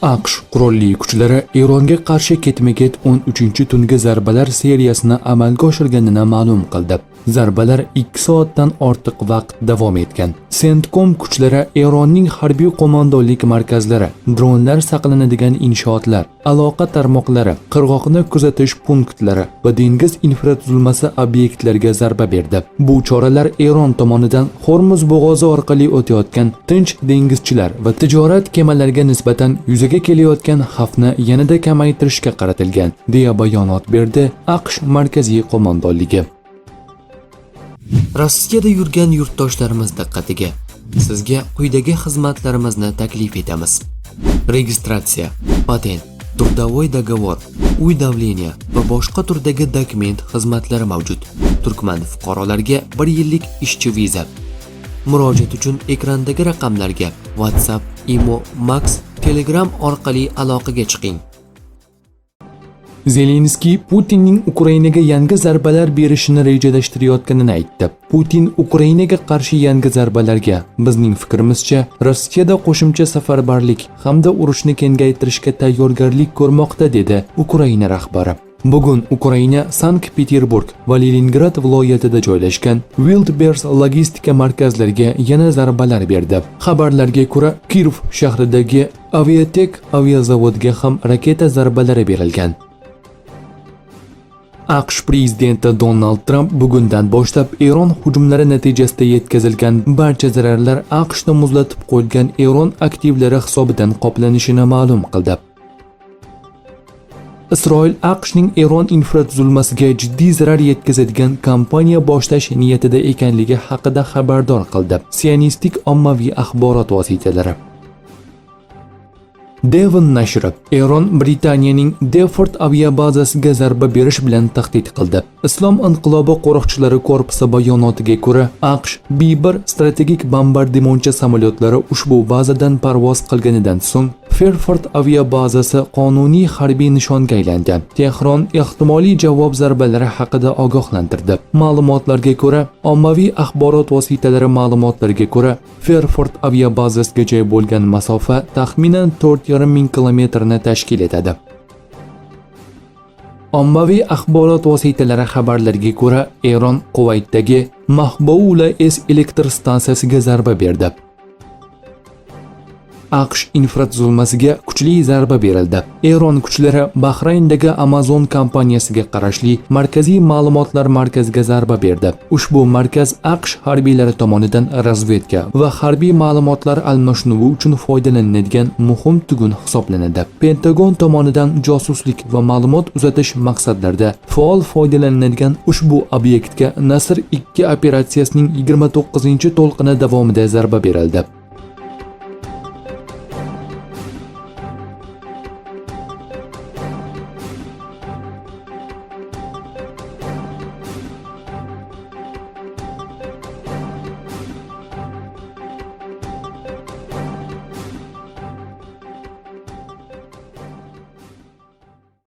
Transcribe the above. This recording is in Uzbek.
AQSh qurolli kuchlari Eronga qarshi ketma-ket 13-chi tungi zarbalar seriyasini amalga oshirganini ma'lum qildi. Zarbalar 2 soatdan ortiq vaqt davom etgan. CENTCOM kuchlari Eronning harbiy qo'mondonlik markazlari, dronlar saqlanadigan inshootlar, aloqa tarmoqlari, qirg'oqni kuzatish punktlari va dengiz infratuzilmasi obyektlariga zarba berdi. Bu choralar Eron tomonidan Hormuz bo'g'ozi orqali o'tayotgan tinch dengizchilar va tijorat kemalariga nisbatan yuzaga kelayotgan xavfni yanada kamaytirishga qaratilgan, deya bayonot berdi AQSh markaziy qo'mondonligi. Rossiyada yurgan yurtdoshlarimiz diqqatiga. Sizga quyidagi xizmatlarimizni taklif etamiz. Registratsiya, patent, трудовой договор, uy davleniya va boshqa turdagi dokument xizmatlari mavjud. Turkman fuqarolarga 1 yillik ishchi viza. Murojaat uchun ekrandagi raqamlarga WhatsApp, Imo, Max, Telegram orqali aloqaga chiqing. Zelenskiy Putinning Ukrainaga yangi zarbalar berishini rejalashtirayotganini aytdi. Putin Ukrainaga qarshi yangi zarbalarga, bizning fikrimizcha, Rossiyada qo'shimcha safarbarlik hamda urushni kengaytirishga tayyorgarlik ko'rmoqda, dedi Ukraina rahbari. Bugun Ukraina Sankt-Peterburg va Leningrad viloyatida joylashgan Wildberries logistika markazlariga yana zarbalar berdi. Xabarlarga ko'ra, Kiev shahridagi Aviatek aviazavodiga ham raketa zarbalari berilgan. AQSh prezidenti Donald Trump bugundan boshlab Eron hujumlari natijasida yetkazilgan barcha zararlar AQShda muzlatib qo'yilgan Eron aktivlari hisobidan qoplanishini ma'lum qildi. Isroil AQShning Eron infratuzilmasiga jiddiy zarar yetkazadigan kampaniya boshlash niyatida ekanligi haqida xabardor qildi. Sionistik ommaviy axborot vositalari. Devon nashri Eron Britaniyaning Deford aviabazasiga zarba berish bilan tahdid qildi. Islom inqilobi qo'riqchilari korpusi bayonotiga ko'ra, AQSh B-1 strategik bombardimonchi samolyotlari ushbu bazadan parvoz qilganidan so'ng Fairford aviabazasi qonuniy harbiy nishonga aylangan. Tehron ehtimoliy javob zarbalari haqida ogohlantirdi. Ma'lumotlarga ko'ra, ommaviy axborot vositalari ma'lumotlariga ko'ra, Fairford aviabazasigacha bo'lgan masofa taxminan 4,5 kilometrni tashkil etadi. Ommaviy axborot vositalari xabarlariga ko'ra, Eron Quvaytdagi Mahboula S elektr stansiyasiga zarba berdi. AQSh infratuzilmasiga kuchli zarba berildi. Eron kuchlari Bahrayndagi Amazon kompaniyasiga qarashli markaziy ma'lumotlar markaziga zarba berdi. Ushbu markaz AQSh harbiylari tomonidan razvedka va harbiy ma'lumotlar almashinuvi uchun foydalaniladigan muhim tugun hisoblanadi. Pentagon tomonidan josuslik va ma'lumot uzatish maqsadlarida faol foydalaniladigan ushbu obyektga Nasr 2 operatsiyasining 29-to'lqini davomida zarba berildi.